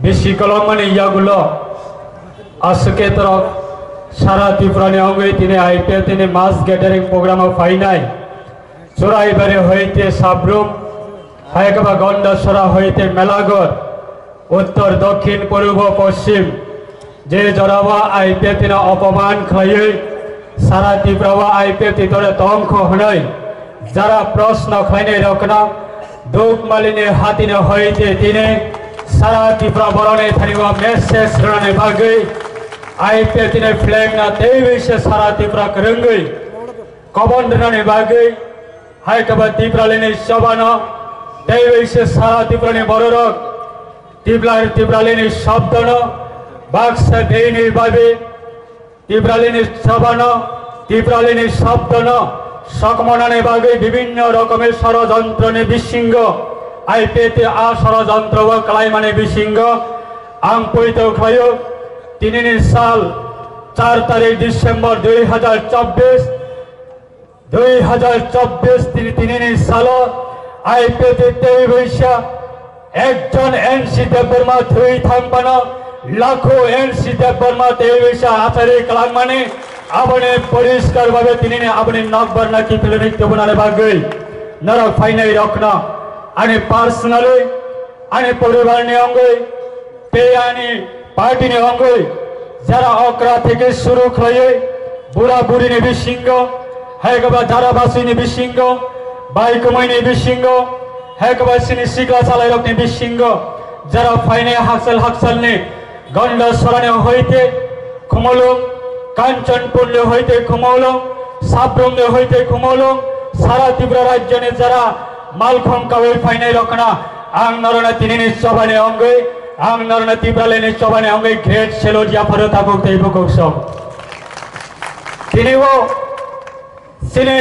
বেশি কলম মানে ইয়াগুলো আজকে তরফ সারা ত্রিপুরানি অঙ্গে তিনি আইপিএল তিনি মাস গ্যাদারিং প্রোগ্রাম ফাইনাই চোরাইবাড়ি হইতে সাবরুম হায়কবা গন্ডাসরা হইতে মেলাগড় উত্তর দক্ষিণ পূর্ব পশ্চিম যে জরাবা আইপিএল তিনি অপমান খাইয়ে সারা ত্রিপুরা আইপিএল তিতরে তংখ হনাই যারা প্রশ্ন খাইনে রকনা দুঃখ মালিনী হাতিনে হইতে তিনি सारा त्रिपुरा बरने थानिवा मेसेज रने बागै आईपीएल तिने फ्लैग ना तेविसे सारा त्रिपुरा करंगै कबन रने बागै हाय कबा त्रिपुरा लेने सबाना तेविसे सारा त्रिपुरा ने बररक त्रिपुरा लेने शब्दन बाक्सा देने बाबे त्रिपुरा लेने सबाना त्रिपुरा लेने शब्दन सकमनाने बागै विभिन्न रकमेर षড়যন্ত্র ने विसिंग आईपीएल आ षড়যন্ত্র व कलाइमाने विसिंग आं पयित खायो 3 साल 4 तारीख डिसेम्बर 2024 3 साल आईपीएल तेईसा एकजन एनसी देवबर्मा थुई थांबानो लाखो एनसी देवबर्मा तेईसा आचार्य कलाम माने आबने परिष्कार भावे तिनी आबने नकबरना की फिल्मिक तबनाने बागै नरक फाइनाई रखना आणि पर्सनली आणि परिवारने अंगै पेयानी पार्टीने अंगै जरा अकरा থেকে শুরু করে বুড়া বুড়িনে বিসিংহ হেগবা ধারাবাসীনে বিসিংহ বাইকময়নে বিসিংহ হেগবা সিনি সিগলা চালাই রকনে বিসিংহ যারা ফাইনে হাকসালনে গন্ড সরানে হইতে কুমলং কাঞ্চনপুর হইতে কুমলং সাবরুমে হইতে কুমলং সারা ত্রিপুরা রাজ্যনে যারা मालखम कवे फाइनाल रखना आं नरना तिनी सबाने अंगै आं नरना त्रिपुरालेने सबाने अंगै ग्रेट सेलो जाफर ताबुक तैबुक सब तिनी वो सिने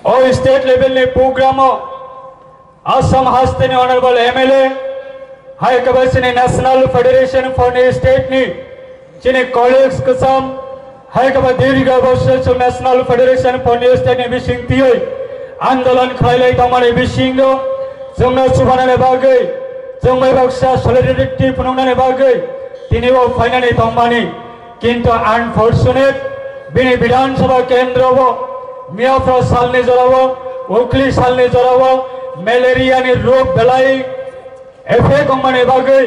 ओ स्टेट लेवल ने प्रोग्राम असम हस्ते ने ऑनरेबल एमएलए हाई कबसिने नेशनल फेडरेशन फॉर स्टेट नि जिने कॉलेज कसम हाई कब दीर्घ वर्ष नेशनल फेडरेशन फॉर स्टेट ने बिसिंगति आंदोलन खालाय तमाने बिसिंग जोंना सुबानाने बागै जोंमै बाक्सा सलिडारिटी फुनुंनाने बागै तिनिबो फाइनालि तमाने किंतु अनफॉर्चुनेट बिनि विधानसभा केंद्रबो मियाफ्रा सालने जरावो उखली सालने जरावो मलेरिया नि रोग बेलाई एफे गमाने बागै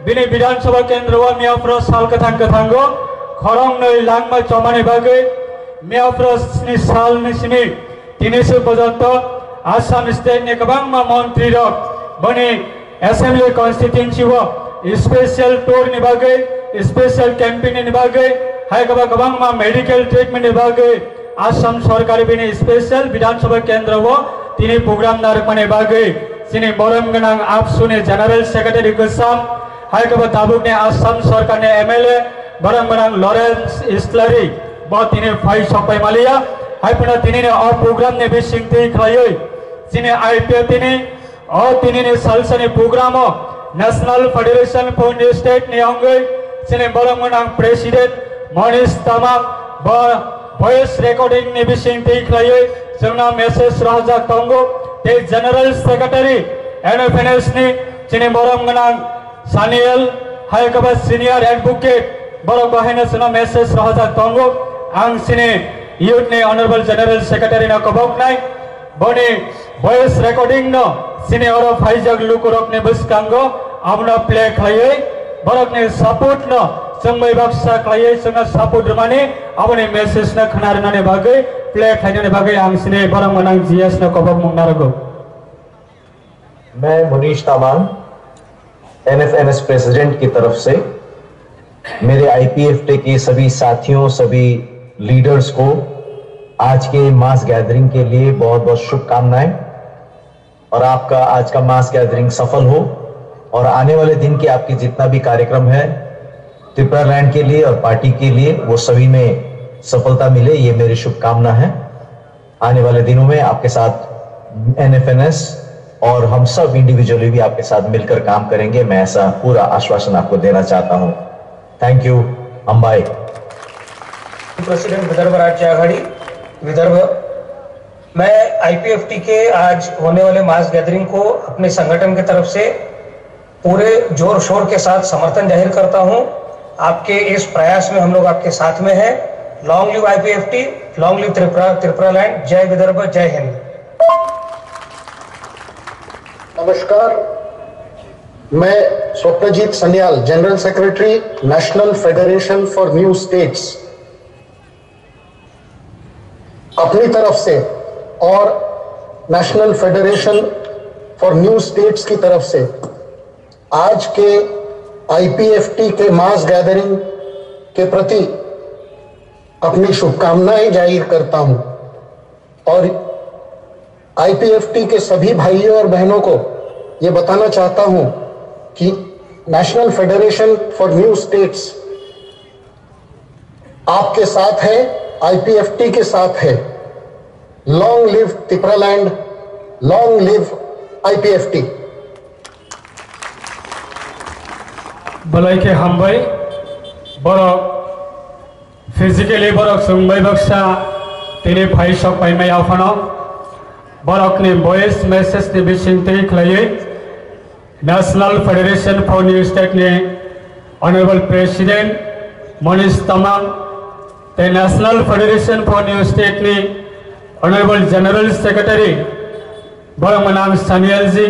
बिनि विधानसभा केंद्रबो मियाफ्रा साल कथांगो खरं नै लांगमा चमाने बागै मियाफ्रा नि साल निसिनि 300 पर्यंत आसाम स्टेट ने कबांगमा मंत्री रक बने असेंबली कॉन्स्टिट्यूएंसी वो स्पेशल टूर निभागे स्पेशल कैंपेन निभागे हाय कबांगमा मेडिकल ट्रीटमेंट निभागे आसाम सरकार बिने स्पेशल विधानसभा केंद्र वो तिनी प्रोग्राम नारक माने बागे सिने बरमगनांग आपसुने जनरल सेक्रेटरी गसाम हाय कबा ताबुक ने आसाम सरकार ने एमएलए बरमगनांग लॉरेंस इस्लरी ब तिनी फाइ सपाय मालिया हाइपना तिनी ने और प्रोग्राम ने बिसिंगति खायो सिने आईपीएल तिनी ने सालसने programme national federation for state ने अंगै सिने बरमगनांग प्रेसिडेंट मनीष तामाक ब वॉइस रिकॉर्डिंग ने बिसिंगति खायो जोंना मेसेज राजा तंगो ते जनरल सेक्रेटरी एनएफएनएस ने सिने बरमगनांग सानियल हाइकबा सीनियर एडवोकेट बरम बाहेना सुना मेसेज राजा तंगो आं सिने यूथ ने ऑनरेबल जनरल सेक्रेटरी ना कबक नाय बने वॉइस रिकॉर्डिंग न सिने और फाइजग लुकुरक ने बसकांगो आमना प्ले खाये बरक ने सपोर्ट न संगमै बाक्सा खाये संग सपोर्ट माने आबने मेसेज न खनारना ने बागै प्ले खायने ने बागै आं सिने बरमगनांग जीएस न कबक मुंगनारगो मैं मुनीश तामांग एनएफएनएस प्रेसिडेंट की तरफ से मेरे आईपीएफटी के सभी साथियों सभी लीडर्स को आज के मास गैदरिंग के लिए बहुत बहुत शुभकामनाएं और आपका आज का मास गैदरिंग सफल हो और आने वाले दिन के आपके जितना भी कार्यक्रम है त्रिपुरा लैंड के लिए और पार्टी के लिए वो सभी में सफलता मिले ये मेरी शुभकामना है। आने वाले दिनों में आपके साथ एनएफएनएस और हम सब इंडिविजुअली भी आपके साथ मिलकर काम करेंगे। मैं ऐसा पूरा आश्वासन आपको देना चाहता हूं। Thank you. Ambai president Vidarbha राज्य आघाड़ी विदर्भ। मैं आईपीएफटी के आज होने वाले मास गैदरिंग को अपने संगठन की तरफ से पूरे जोर शोर के साथ समर्थन जाहिर करता हूं। आपके इस प्रयास में हम लोग आपके साथ में हैं। Long live IPFT, long live Tripura land, जय विदर्भ, जय हिंद। नमस्कार, मैं Swapnajit Sanyal, general secretary, national federation for new states, अपनी तरफ से और national federation for new states की तरफ से आज के आईपीएफटी के मास गैदरिंग के प्रति अपनी शुभकामनाएं जाहिर करता हूं और आईपीएफटी के सभी भाइयों और बहनों को यह बताना चाहता हूं कि national federation for new states आपके साथ है, आईपीएफटी के साथ है। Long live Tripura land, long live IPFT. बलाइके हामबाय बरक फिजिकली बरक सोंबाय बक्सा तिनि फाइसक पाइमाय आफानो बरकनि वॉइस मेसेज नि बिसिंथि खालायै national federation for new state नि honourable president Manish Tamang, the national federation for new state नि ऑनरेबल जनरल सेक्रेटरी बरमनाम Sanyal ji,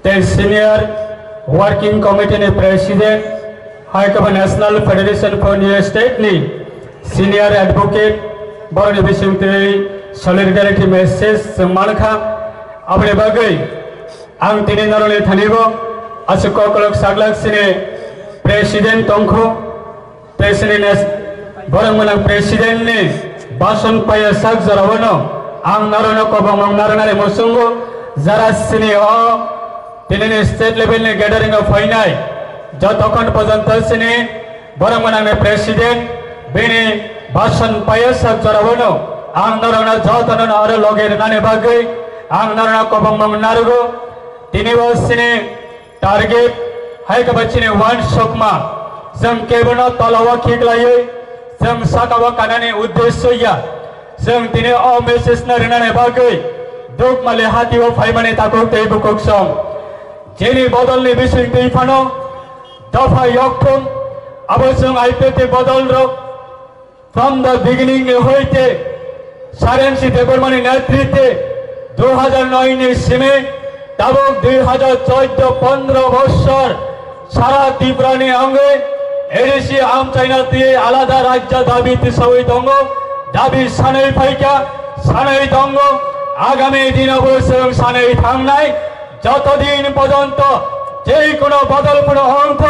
the senior working committee नि प्रेसिडेंट हाइकमा national federation for new state नि सीनियर एडवोकेट बरनि बिसिंथि सलिडारिटी मेसेज जों मानखा अपने बागै आं दिनै नरले थानिबो आसुक कलक सागलाक्सिनि प्रेसिडेंट तंखो प्रेसिडेंट बरमनां प्रेसिडेंट नि भाषण पाया साग जरावनो आं नारनो कबंग नारनारे मुसुंगो जरा सिनि दिनैनि स्टेट लेवल नि गैदरिंग फैनाय जतखन पर्यन्त सिनि बरमनां प्रेसिडेंट बेनि भाषण पाया साग जरावनो आं नारना जतन आरो लगेरनाने बागै आं नारना कबंग नारगो दिनैबो सिनि टारगेट हायकबाचिनि वन सकमा जों केबोनो तलावा खिगलायै जों साकावा कानानि उद्देश्यया जों दिनै अ मेसेज नारनाने बागै दुख माले हातिओ फाइमाने ताको तेबुकक सम जेनि बदलनि बिसिंथि फानो दफा यक्तम अब जों आईपीएफटी बदल रो फ्रम द बिगिनिंग होइते सारेंसि देबरमानि नेतृत्वे 2009 नि सिमे दाबक 2014-15 বছর সারা ত্রিপুরানি অঙ্গে এডিসি আম চাইনাতে আলাদা রাজ্য দাবিতে সবাই দঙ্গ দাবি সানাই ফাইকা সানাই দঙ্গ আগামী দিন অবশ্যই সানাই থামনাই যতদিন পর্যন্ত যে কোনো বদলপূর্ণ অংশ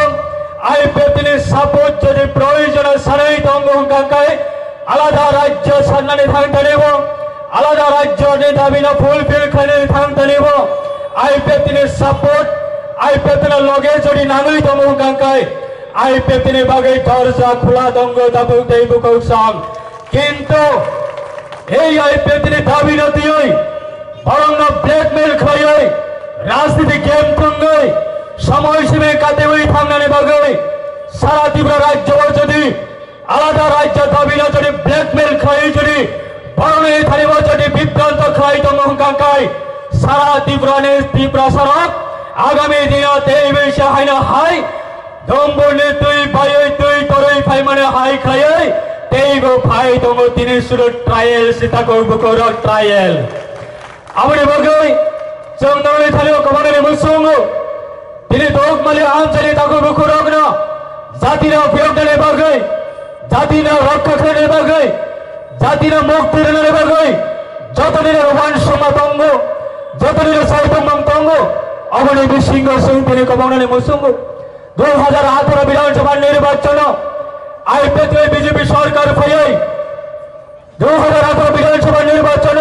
আইপিএফটির সাপোর্ট যদি প্রয়োজন সানাই দঙ্গ কাকায় আলাদা রাজ্য সান্নানি থাকতে নেব আলাদা রাজ্য দাবি না ফুলফিল করে থাকতে নেব आईपीएफटी सपोर्ट आईपीएफटी लगे जदि नांगै दङ गांकाय आईपीएफटी बागै दरजा खुला दङ दाबु दैबुकौ सम किन्तु এই आईपीएफटी दाबि नदियै बरं ब्लैकमेल खालायै राजनीति गेम खुंगै समयसीमे काटेबै थांनानै बागै सारा त्रिपुरा राज्यआव जदि आलादा राज्य दाबि ना जदि ब्लैकमेल खालायै जदि बरं थानिबा जदि बिभ्रांत खालाय दङ गांकाय सारा त्रिपुरा सड़क आगामी दिन तेईसा हाइना हाई दम्बरनि दुई बायै दुई तरै फाइमाने हाई खायै तेईगो फाइ दङ दिनै सुरु ट्रायल सीताको बुकर ट्रायल आमनि बागै जों नरले थालिओ कमाने मुसुंगो दिनै दग माले आमचारि ताको बुकरगनो जातिना बिरोधने बागै जातिना रक्षा खालामनायनि बागै जातिना मुक्ति होनायनि बागै जतदिन रमान समा दङ जतदिन साइतम दङ अबनि बिसिंग सौतिनि कमाउने मुसुंगो 2018 विधानसभा निर्वाचन आईपीएफटी बीजेपी सरकार फैयै 2018 विधानसभा निर्वाचन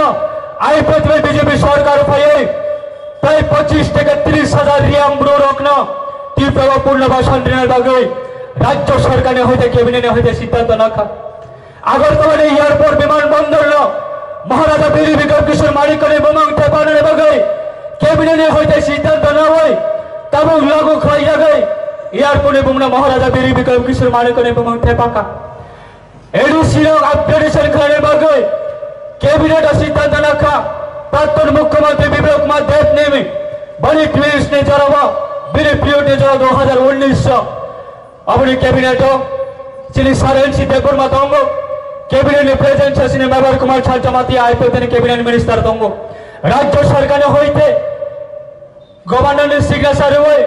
आईपीएफटी बीजेपी सरकार फैयै प्राय 25 থেকে 30,000 रियाम ब्रो रखना त्रिपुरा पुनर्बासन ऋणের বাগै राज्य सरकार হইতে ক্যাবিনেট হইতে সিদ্ধান্ত নাখা আগরতলা এয়ারপোর্ট বিমানবন্দর महाराजा बीर विक्रम किशोर माणिकने बमंग टेपाने बागै कैबिनेट होइते सिद्धांत न होय तब लागू खाई जागै एयरपोर्ट बुमना महाराजा बीर विक्रम किशोर माणिकने बमंग टेपाका एडीसी अपग्रेडेशन खाने बागै कैबिनेट सिद्धांत नाखा प्राक्तन मुख्यमंत्री विवेक कुमार देव ने बनी ट्विस्ट ने जरावा बिनि पिरियड जो 2019 अपनी cabinet Shri sir NC Debbarma दंगो कैबिनेट प्रेजेंट श्री मेबर कुमार छात्रमाती आईपीएफ कैबिनेट मिनिस्टर दंगो राज्य सरकार होते गवर्नर सिग्नेचर हुए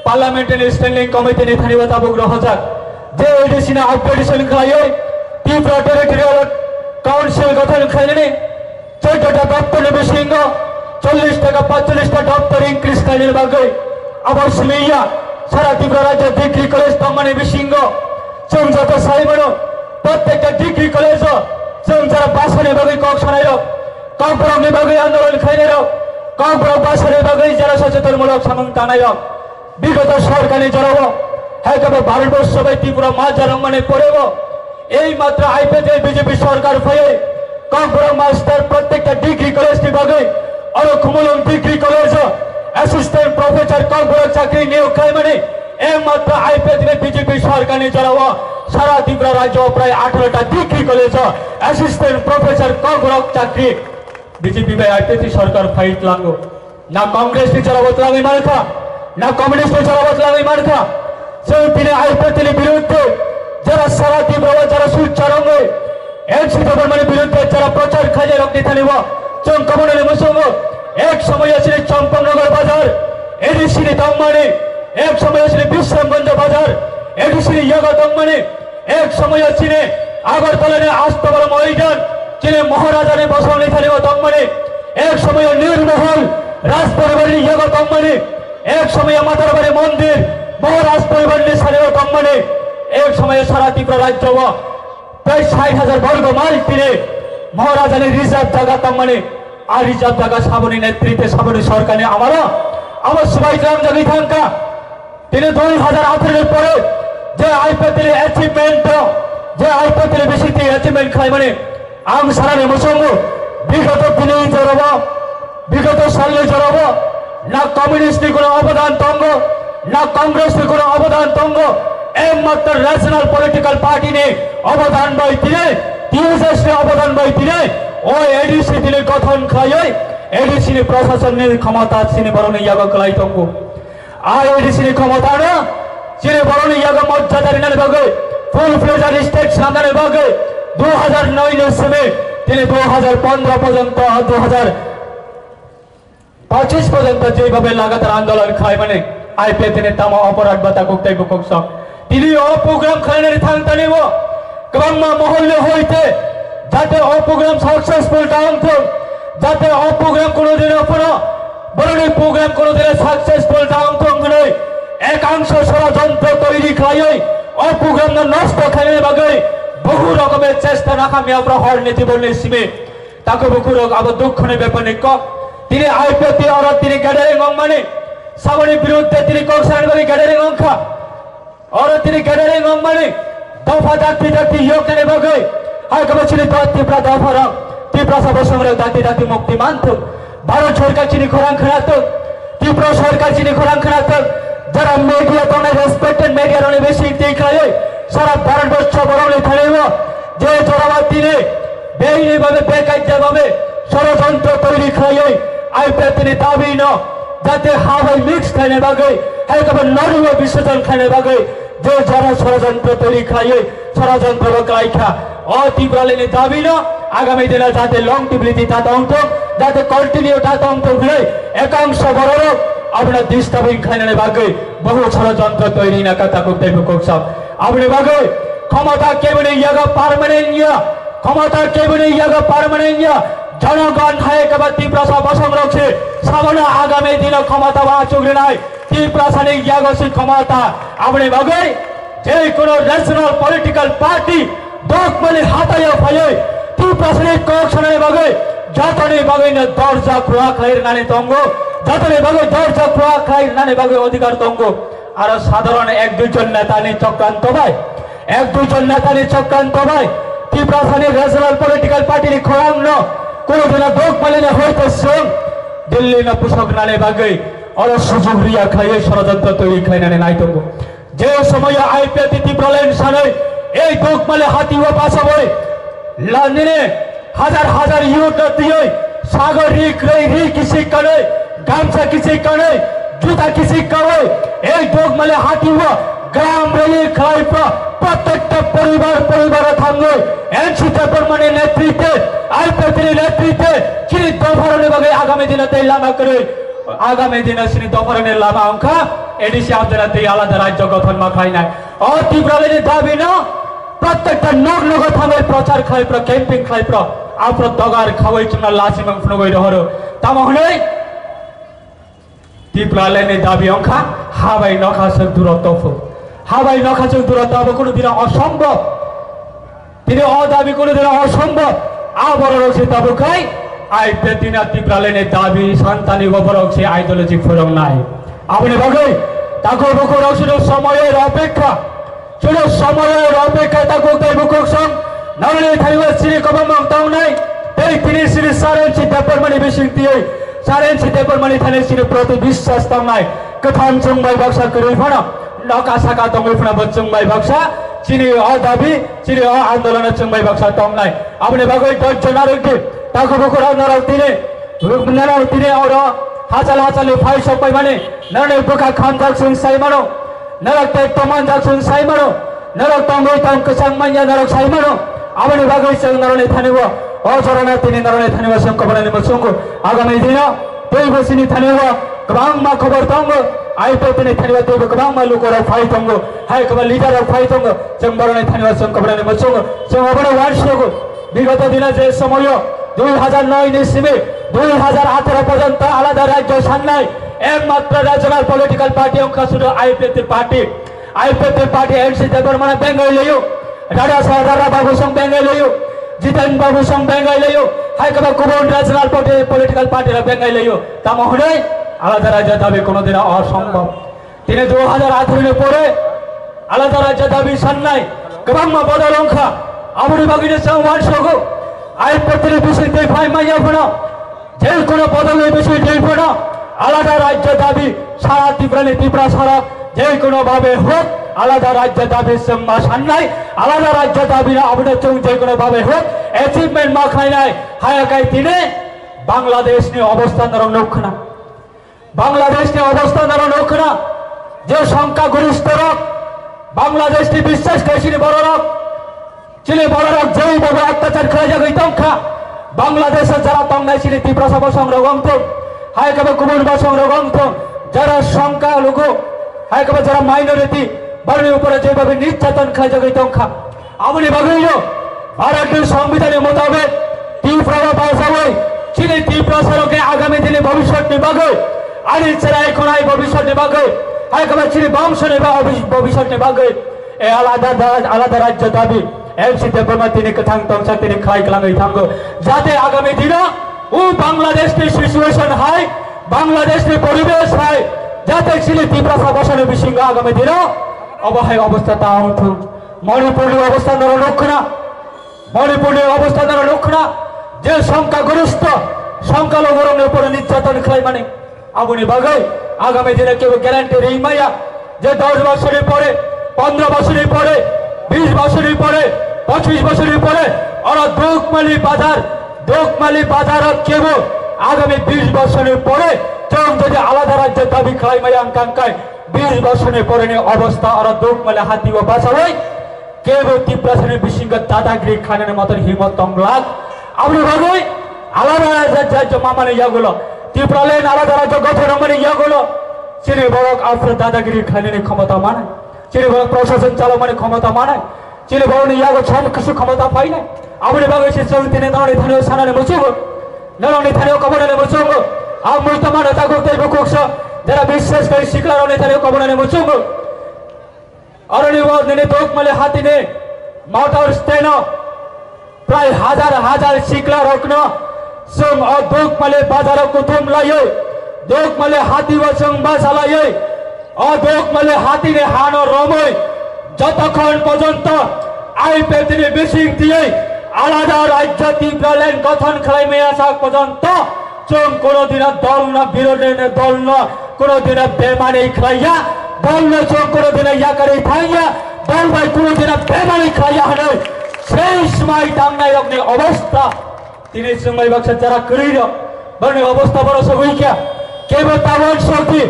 पार्लियामेंट स्टैंडिंग कमिटी थानी बताबुक रहजाक जे एडिशन अपडेशन खायो त्रिपुरा टेरिटोरियल काउंसिल गठन खाइने 14टा दफ्तर बिसिंग 40 টাকা 45টা দপ্তর ইনক্রিজ খাইনের বাগে আবার সিমিয়া সারা ত্রিপুরা রাজ্য ডিগ্রি কলেজ তমানে বিসিঙ্গ जों যত সাইমনো প্রত্যেকটা ডিগ্রি কলেজ जों যারা বাসনে বাগে কক শোনাইলো কংপ্রমনি বাগে আন্দোলন খাইনেরো কংপ্রম বাসনে বাগে যারা সচেতনমূলক সামন টানাইলো বিগত সরকারে জড়াবো একেবারে ভারতবর্ষ সবাই ত্রিপুরা মা জারঙ্গনে পড়েব এই মাত্র আইপিএফ বিজেপি সরকার হয়ে কংপ্রম মাস্টার প্রত্যেকটা ডিগ্রি কলেজটি বাগে और कुमुलम degree college assistant professor corporate चाकरी नियोग खाइमाने एकमात्र आईपीएफ में बीजेपी सरकार ने चलावा सारा त्रिपुरा राज्य प्राय 18टा degree college assistant professor corporate चाकरी बीजेपी में आईपीएफ सरकार फाइट लांगो ना कांग्रेस ने चलावत लागे मारखा ना कम्युनिस्ट ने चलावत लागे मारखा से तिने आईपीएफ के विरुद्ध जरा सारा त्रिपुरा जरा सुचारंगे एनसी गवर्नमेंट विरुद्ध जरा प्रचार खाजे रखनी थानिवा जों कमने मसंगो एक समय आछे चंपकनगर बाजार एडिसी दंगमाने एक समय आछे विश्रामगंज बाजार एडिसी यागा दंगमाने एक समय आछे आगरतला आस्तबल मैदान जिने महाराजा ने बसवनी थाने दंगमाने एक समय नीरमहल राजपरिवार यागा दंगमाने एक समय मातारबाड़ी मंदिर महाराज परिवार ने सारे दंगमाने एक समय सारा त्रिपुरा राज्य प्राय 60,000 वर्ग माइल तीरे महाराजा ने रिजार्व जगह तमाने আর রিজার্ভ জায়গা সাবনী নেতৃত্বে সাবনী সরকার নিয়ে আমার সবাই গ্রাম জাগি থাকা তিনি 2018 এর পরে যে আইপিএফের অ্যাচিভমেন্ট যে আইপিএফের বেশি অ্যাচিভমেন্ট খাই মানে আম সারানে মসঙ্গ বিগত দিনে জড়াব বিগত সালে জড়াব না কমিউনিস্টের কোনো অবদান তঙ্গ না কংগ্রেসের কোনো অবদান তঙ্গ একমাত্র ন্যাশনাল পলিটিক্যাল পার্টি ने অবদান বাই দিনে টিউএসএস ने অবদান বাই দিনে ओ एडीसी दिले गठन खाये एडीसी ने प्रशासन ने क्षमता सिने बरने यागा कलाई तंगो आ एडीसी ने क्षमता ना सिने बरने यागा मर्यादा ने बागे फुल फ्लेजर स्टेट सामने बागे 2009 ने समय तिने 2015 पर्यंत 2025 पर्यंत যেভাবে লাগাতার আন্দোলন খায় মানে আইপিএফ ने তামা অপরাধ বাতা কোকটাই কোকস তিনি ও প্রোগ্রাম খাইনে থাকতে নেব গ্রাম্য মহল্লে হইতে যাতে ও প্রোগ্রাম সাকসেসফুল ডাউন থক যাতে ও প্রোগ্রাম কোনো দিন কোনো বড় প্রোগ্রাম কোনো দিন সাকসেসফুল ডাউন থক নয় একাংশ ষড়যন্ত্র তৈরি খায় ও প্রোগ্রাম নষ্ট খাইনে বাগে বহু রকমের চেষ্টা নাকামি আমরা হর নীতি বললে সিমে তাকে বহু রকম আবার দুঃখনে ব্যাপারে ক তিনি আইপিএফ আর তিনি গ্যাদারিং মানে সাবনের বিরুদ্ধে তিনি কক্সান করে গ্যাদারিং অংখা আর তিনি গ্যাদারিং মানে দফা দাবি দাবি ইয়োকনে বাগে आगे चिनी त्रिपुरा दफा त्रिपुरा सबसंग दाती दाती मुक्ति मानत भारत सरकार चिनी खोरां खनात त्रिपुरा सरकार चिनी खोरां खनात जरा मीडिया तो रेसपेक्टेड मीडिया ने बेसि देखाय सारा भारतवर्ष बरौले थानेब जे जराबाती ने बेईनी भावे बेकायदा भावे षड़यंत्र तैरी खाय आईपीएफ ने दाबी न जाते हावाई मिक्स खाने बागे एकेबारे नरुवा विसर्जन खाने बागे जो जरा षड़यंत्र तैरी खाय षड़यंत्र बकाइखा तीव्रले ने दाबी न आगामी दिन जाते लंगटिविटी तातंक जाते कन्टिन्यू तातंक हुए एकांश बড় अपना दिस्ताबिन खाने बागे बहु षड़यंत्र तैरी ना कथा को देवकोक सब अपने बागे क्षमता केबने यागा पार्मानेंट या क्षमता केबने यागा पार्मानेंट या जनगण है के त्रिपुरा बसंग रखे सामने आगामी दिन क्षमता बाचुग्रे नाय त्रिपुरा साने यागा से क्षमता अपने बागे जे कोनो नेशनल पॉलिटिकल पार्टी दोक मले हाताया फाये त्रिपुरा साने कक्षने बागे जातने बागे न दर्जा खुआ खाइर नाने तंगो जातने बागे दर्जा खुआ खाइर नाने बागे अधिकार तंगो আর সাধারণ এক দুইজন নেতা নিয়ে চক্রান্ত ভাই এক দুইজন নেতা নিয়ে চক্রান্ত ভাই ত্রিপুরা সানে ন্যাশনাল পলিটিক্যাল পার্টির খোরাং ন কোনো দিন দোক মলে না হইতে সং দিল্লি না পুষক নালে বাগে আর সুযোগ রিয়া খাইয়ে ষড়যন্ত্র তৈরি খাই নানে নাই তঙ্গো যে সময় আইপিএফ ত্রিপুরা ল্যান্ড সানে এই দোক মলে হাতি ও পাশা বই লন্ডনে হাজার হাজার ইউরো দিয়ে সাগর রিক রে রি কিসি করে গামছা কিসি করে जुता किसी कवय एक डोक मले हाथी हुआ ग्राम रैली खाई प्रत्येक परिवार थांगे एनसीपी बर्माने नेतृत्वे आईपीएफटी नेतृत्वे चिनी दफारने बगे आगामी दिन ते लामा करे आगामी दिन चिनी दफारने लामा अंका एडीसी आपदेरा ते आलादा राज्य गठन मा खाई ना और तीव्रले दाबी न प्रत्येक नग थांगे प्रचार खाई कैंपिंग खाई आप दगार खावै चुना लासी मंग फुनगै रहरो तामहनै तीव्रले दाबी अंका हाबाई नखासक दूरत्व हाबाई नखासक दूरत्व अब कोनो दिन असम्भव তিনি অদাবি করে দিলে অসম্ভব আবার রয়েছে তাবুকাই আই বেদিনা তিব্রালেনের দাবি সন্তানি গোবরকছে আইডিওলজি ফরং নাই আপনি ভাবে তাকো বকর রসুল সময়ের অপেক্ষা ছিল সময়ের অপেক্ষা তাকো তাই বকর সং নরলে থাইবা শ্রী কবমং তাও নাই এই তিনি শ্রী সারেন চিত্তাপর মানে বেশি দিয়ে সারেন চিত্তাপর মানে থানে শ্রী প্রতি বিশ্বাস তাও নাই কথান চংবাই বাক্সা করে ফনা নকা সাকা তঙ্গই ফনা বচংবাই বাক্সা চিনি অদাবি চিনি আন্দোলন চংবাই বাক্সা তং নাই আপনি ভাগই দর্জন আরোগ্য তাকো বকর নরাল তিনে और हाचाल फाइ सबै माने नरने बोका खान जाक्सुन साइ मानो नरक ते तमान जाक्सुन साइ मानो नरक तंगै तंग कसंग मान्या नरक साइ मानो आबनि भागै सं नरने थानेबो अजरना तिनी नरने थानेबो सं कबनानि मसंगो आगामी दिन तै बसिनि थानेबो गोबां मा खबर तंगो आइपो तिनी थानेबो तै गोबां मा लोकर फाइ तंगो हाय कबा लिडार फाइ तंगो जों बरने थानेबो सं कबनानि मसंगो जों अबनो वार्षगो विगत दिन जे समय 2009 ইসিমে 2018 পর্যন্ত আলাদা রাজ্য সান্নাই একমাত্র রিজনাল পলিটিক্যাল পার্টি অংশ শুধু আইপিএফটি পার্টি এনসি দেবরমানা বেঙ্গল লইও রাডা সাদারা বাবু সং বেঙ্গল লইও জিতেন বাবু সং বেঙ্গল লইও হাইকবা কুবন রিজনাল পলিটিক্যাল পার্টি বেঙ্গল লইও তা মহনে আলাদা রাজ্য দাবি কোনোদিন অসম্ভব তিনি 2018 পরে আলাদা রাজ্য দাবি সান্নাই গোবাং বদল অংশ আবুরি বাগিনে সংবাদ সগো আইপত্রের বিষয়তে ফাই মাইয়া ফোনা যে কোনো বদলের বিষয়তে ফোনা আলাদা রাজ্য দাবি সারা ত্রিপুরা সারা যে কোনো ভাবে হোক আলাদা রাজ্য দাবি সম্মা সান্নাই আলাদা রাজ্য দাবি আপনি চং যে কোনো ভাবে হোক অ্যাচিভমেন্ট মা খাই নাই হায়াকাই তিনে বাংলাদেশ নিয়ে অবস্থান লক্ষণা বাংলাদেশ নিয়ে অবস্থান লক্ষণা যে সংখ্যাগরিষ্ঠ রক বাংলাদেশ নিয়ে বিশ্বাস করেছিনি বড় রক চিলি বড়রা যেইভাবে অত্যাচার খেয়ে যাবে তংখা বাংলাদেশের যারা তংনাই ছিল তীব্র সভা সংরগন্ত হাইকবে কুমুর বা সংরগন্ত যারা সংখ্যালঘু হাইকবে যারা মাইনরিটি বর্ণের উপরে যেভাবে নির্যাতন খেয়ে যাবে তংখা আমনি বাগৈল ভারতের সংবিধানের মোতাবেক তীব্র ভাষায় চিলি তীব্র সড়কে আগামী দিনে ভবিষ্যৎ নিবাগে আনি ছাড়া এখন আই ভবিষ্যৎ নিবাগে হাইকবে চিলি বংশ নিবা ভবিষ্যৎ নিবাগে এ আলাদা রাজ্য দাবি एमसीते बर्मा तिनी कथांग तंगसा तिनी खाई कलांगै थांगो जाते आगामी दिन उ बांग्लादेश की सिचुएशन हाय बांग्लादेश की परिवेश हाय जाते सिली तीव्र बसने बिसिंग आगामी दिन अब हाय अवस्था ताउथु मणिपुर अवस्था नर लक्षणा मणिपुर अवस्था नर लक्षणा जे संख्यागरिष्ठ संख्यालघुरनि ऊपर निर्यातन खाई माने आबुनि बागै आगामी दिन केउ ग्यारांटी रैमाया जे 10 বছরের পরে 15 বছরের পরে 20 বছরের পরে 25 বছরের পরে और दोकमाली बाजार केव आगामी 20 বছরের পরে जों যদি আলাদা রাজ্য দাবি খাই মাই আঙ্কাঙ্কাই 20 বছরের পরে অবস্থা और दोकमाली हाथी ও বাসাই কেব তীব্রসনে বিশিঙ্গ দাদাগিরি খানের মত হিমত তংলাগ আপনি ভাবই আলাদা রাজ্য মামানে ইয়াগুলো তীব্রলেন আলাদা রাজ্য গঠন মানে ইয়াগুলো চিনি বড়ক আপনার দাদাগিরি খানের ক্ষমতা মানে চিনি বড় প্রশাসন চালক মানে ক্ষমতা মানে চিনি বড় ইয়াগো ছম কিছু ক্ষমতা পাই না আপনি ভাবই সে চলতিনে নরনি থানে সানানে বসব নরনি থানে কবরনে বসব আমি তো মানে তা করতে বকক্ষ যারা বিশ্বাস করে শিখলারনে থানে কবরনে বসব অরণি দিনে দোকমালে হাতিনে মোটর স্টেন প্রায় হাজার শিখলা রকন সং দোকমালে বাজার কুতুম লাইয়ে দোকমালে হাতি বসং বাসালাইয়ে অদোকমালে হাতিনে হানো রমই যতক্ষণ পর্যন্ত আইপিএফটি বেশি দিয়ে আলাদা রাজ্য তীব্রলেন গঠন খেলাইমে আসা পর্যন্ত চোং কোনোদিন দল না বিরোধী দল না কোনোদিন বেমানি খেলাইয়া দল না চোং কোনোদিন ইয়াকারি থাইয়া দল ভাই কোনোদিন বেমানি খেলাইয়া হলে সেই সময় টাঙ্গাই অগ্নি অবস্থা তিনি সময় বাক্স যারা করিল বর্ণে অবস্থা বড় সবইকা কেবল তাবন শক্তি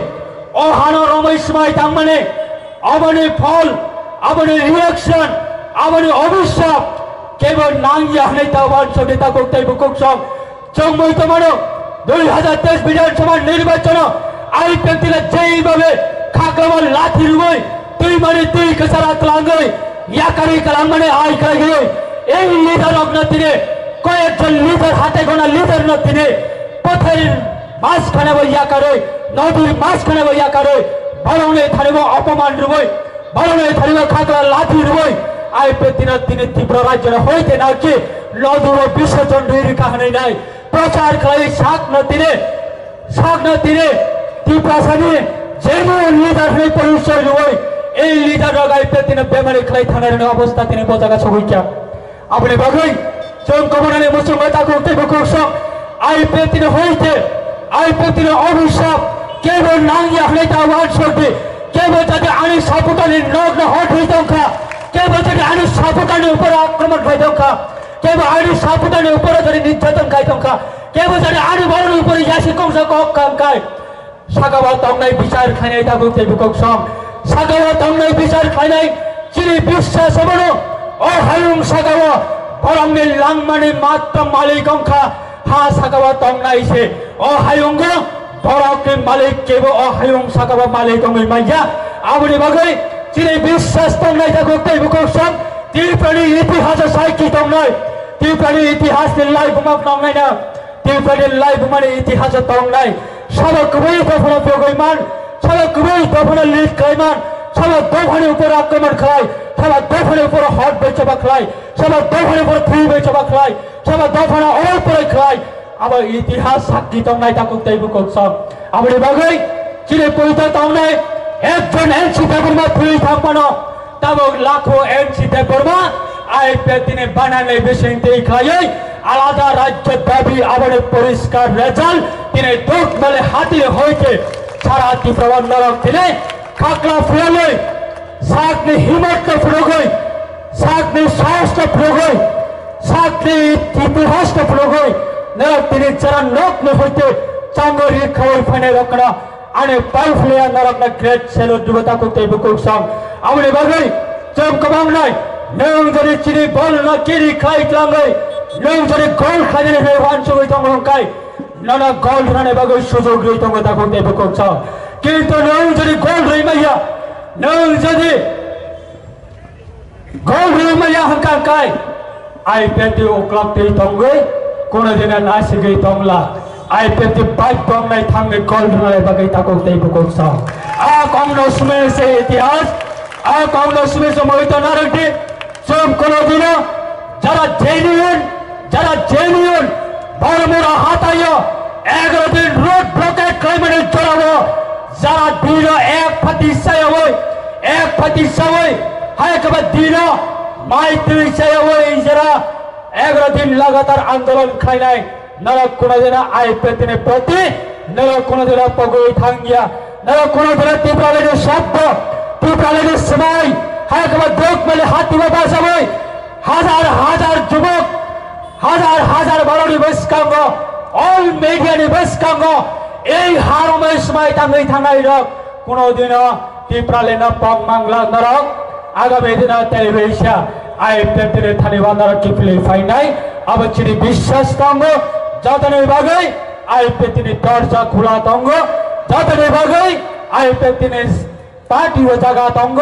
अहानो रमेशमाय थांमाने आबनि फल आबनि रिएक्शन आबनि अभिशाप केवल नांगिया हनै तावान सभ्यता कोक्ताय बुकुक्सम चंगमय तमानो 2023 विधानसभा निर्वाचन आईपीएफटीला जेइभाবে खाग्रामा लाठी रुबै तुई माने तुई कसारात लांगै याकारि कालां माने आइ कागै এই লিডার অগ্নতিরে কয়েকজন লিডার হাতে গোনা লিডার নতিরে পথের মাঝখানে বইয়া কারই নদীর মাঝখানে বইয়া কারই বরণে থারিব অপমান রুবই বরণে থারিব খাগড়া লাঠি রুবই আইপীএফটির দিনে তীব্র রাজ্য হইতে নাকি নদুর বিসর্জন রুইর কাহিনী নাই প্রচার খাই শাক নতিরে তীব্রাসানি যেমন লিডার হয়ে পরিচয় রুবই এই লিডার আইপীএফটির বেমারি খাই থানার অবস্থা তিনি বোঝাগা সবইকা अपने बगै जों कमनाने मुसलमाता कोक्ते बकुसम आईपीएफटीर होइते आईपीएफटीर अभिशाप केवल नांगिया हनै तावान सभ्य केवल जाते आनि सापुटानि नग्न हट हइतंखा केवल जाते आनि सापुटानि ऊपर आक्रमण हइतंखा केवल आनि सापुटानि ऊपर जाते निर्यातन खाइतंखा केवल जाते आनि बरन ऊपर यासि कमसा कक्कांकाय सागावा तंगनाय विचार खाइनाय ता कोक्ते बकुसम सागावा तंगनाय विचार खाइनाय चिनि বিশ্বাস हबनो अहायुं सागावा बरंनि लांमानि मात्र मालिकंखा हा सागावा तंगनायसे अहायुंग बरंनि मालिक केबो अहायुं सागावा मालिकंगै माइया आबनि बागै चिनि বিশ্বাস तंगनाय ता कोक्ते बकुसम तिप्रानि इतिहास साइकी तंगनाय तिप्रानि इतिहास लाइ बुमा तंगनाय ना तिप्रानि लाइ बुमानि इतिहास तंगनाय सबकबै दफना प्रगैमान सबकबै दफना लिड खाइमान सब दफानि ऊपर आक्रमण खाय सब दफानि ऊपर हट बेचबा खाय सब दफानि ऊपर थ्री बेचबा खाय सब दफाना और पर खाय अब इतिहास साक्षी तंगनाय ता कोक्ते बकुसम आबनि बागै चिनि पयता तंगनाय एकजन एनसी देबरमा थ्री थांपानो ताबो लाखो एनसी देबरमा आईपीएफटी बानानै बेसेंते खायै आलादा राज्य दाबी आबनि परिष्कार रेजाल्ट तिने दुख मेले हाथी होइते सारा তীব্রবান নরক तिने खाकला फुलालै सागनि हिम्मतको फुलोगै सागनि साहसको फुलोगै सागनि इतिहासको फुलोगै नरक तिने चरण नोक नफैते चांगोरी खबर फने रखना आने पाइफलिया नरकना ग्रेट सेलो दुबता कोक्ते बकुसम आबनि बागै जों कबांनाय नों जदि चिनि बल न किरि खाइतलांगै नों जदि गल खाइने हे वानसुगै तंगलंकाय नना गल राने बागै सुजुग रै तंगता कोक्ते बकुसम কিন্তু নং যদি গোল রইমাইয়া নং যদি গোল রইমাইয়া হকাকাই আইপীএফটি ওক্লাবতে তঙ্গৈ কোনদিন নাসিগৈ তংলা আইপীএফটি বাইক তংনাই থাঙ্গে গোল রই বাগৈ তাকোতে বকুসম আ কংগ্রেস সুমে সে ইতিহাস আ কংগ্রেস সুমে সময়ত নারটি সব কোনদিন যারা জেনুইন বড়মুড়া হাতাইয়া 11 দিন রোড ব্লকেট ক্রাইমের জড়াবো যারা দিন এক ফাতিসায় হায় কবে দিন মাইত্রিসায় যারা 11 দিন লাগাতার আন্দোলন খাইনাই নরক কোনদিন আইপীএফটি প্রতি নরক কোনদিন পগই থাঙ্গিয়া নরক কোনদিন তীব্রালের শব্দ তীব্রালের সময় হায় কবে দুঃখ মেলে হাতি বাবা সবাই হাজার হাজার যুবক হাজার বড়ি বৈষ্কাঙ্গ অল মিডিয়ানি বৈষ্কাঙ্গ এই হারমে সময় থাঙ্গই থাঙ্গাই রক কোনদিন তীব্রালে না পং মাংলা নরক আগামী দিন তেইশা আইপীএফটি থানিবা নরক কিপলি ফাইনাই আবচিনি বিশ্বাস তঙ্গ যতনে বাগৈ আইপীএফটি দরজা খোলা তঙ্গ যতনে বাগৈ আইপীএফটি পার্টি ও জায়গা তঙ্গ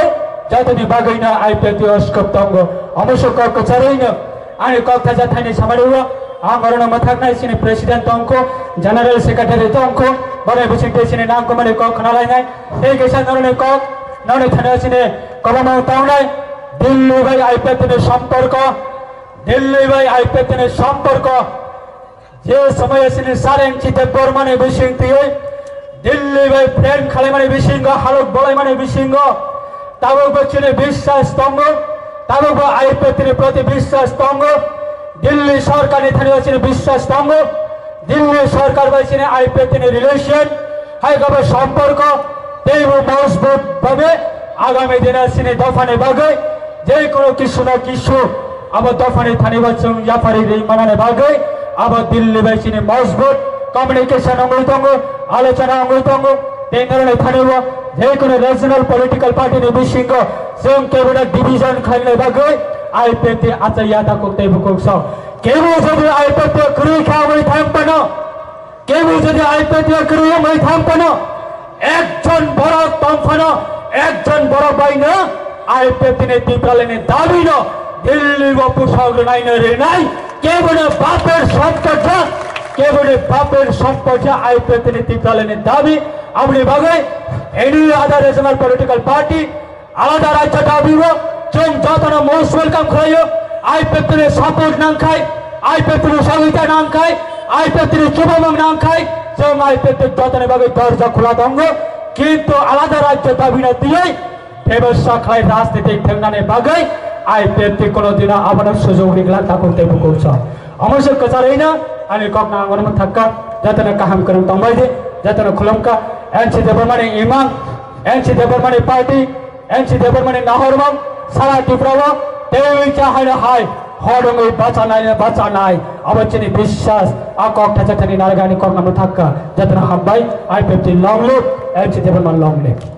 যতনে বাগৈ না আইপীএফটি অস্কপ তঙ্গ অবশ্য কচরাইন आनी कक्षा जाथायनि सामारिव आंगरन मथाकनाय सिनि प्रेसिडेंट तंको जनरल सेक्रेटारि तंको बरे बिसिंते सिनि नामको माने क खनालायनाय ए गेसा नरने क नरने थाना सिनि कबमा तावनाय दिल्ली भाई आईपीएफटी सम्पर्क जे समय सिनि सारें चिते बर्माने बिसिंतियै दिल्ली भाई फ्रेंड खालायमाने बिसिंग हालत बलायमाने बिसिंग ताबो बचिने বিশ্বাস तंग ताबो आईपीएफटी प्रति বিশ্বাস तंग दिल्ली सरकार थाने বিশ্বাস तंग दिल्ली सरकार बाइसिने आईपीएफटी रिलेशन हाय गबे सम्पर्क तेबो मजबूत भावे आगामी दिन सिने दफाने बागै जे कोनो किछु ना किछु अब दफाने थाने बचों याफारि रै मानाने बागै अब दिल्ली बाइसिने मजबूत कम्युनिकेशन अंगै तंग आलोचना अंगै तंग त्यही धरনের थानेव जे কোনো রিজিওনাল পলিটিক্যাল পার্টি नि बिसिंग जों केबिनेट डिभिजन खाल्ने बागै आइपिएफटी आज यादा कोक्दै बुकुक छ केबो जदि आइपिएफटी कुरै खाबै थांपन केबो जदि आइपिएफटी कुरै मै थांपन একজন বড় তমফান একজন বড় বাইন आइपिएफटी ने तिप्रालेने दाबी न दिल्ली बापू सागरो नाइने रे नाइ केबने बापेर सम्पद आइपिएफटी ने तिप्रालेने दाबी अपनी बागै any other regional political party आलादा राज्य दाबिब जों जतना मोस्ट वेलकम खायो आइपिएफटी ने सपोर्ट नांखाय आइपिएफटी ने सहायता नांखाय आइपिएफटी ने शुभमंग नांखाय जों आइपिएफटी जतना बागै दरजा खुला दङ किन्तु आलादा राज्य दाबी न दिए व्यवस्था खाय राजनीतिक ठेंगाने बागै आइपिएफटी कोनोदिन आबाद सुजोग निगला ताकुते बुकुछ अमरसे कचारैना अनि ककना आंगनमा थक्का जतना काम करम तंबाइदे जतना खुलमका एनसी देबरमाने इमाम एनसी देबरमाने पार्टी एनसी देबरमाने नाहरमाम सारा टिप्रावा तेई चाहने हाय हरंगै बाचानाय अबचिनि विश्वास आ ककटा जतनि नारगानि ककना थक्का जतना हब्बाई आइपिएफटी लंग लिव एनसी देबरमान लंग लिव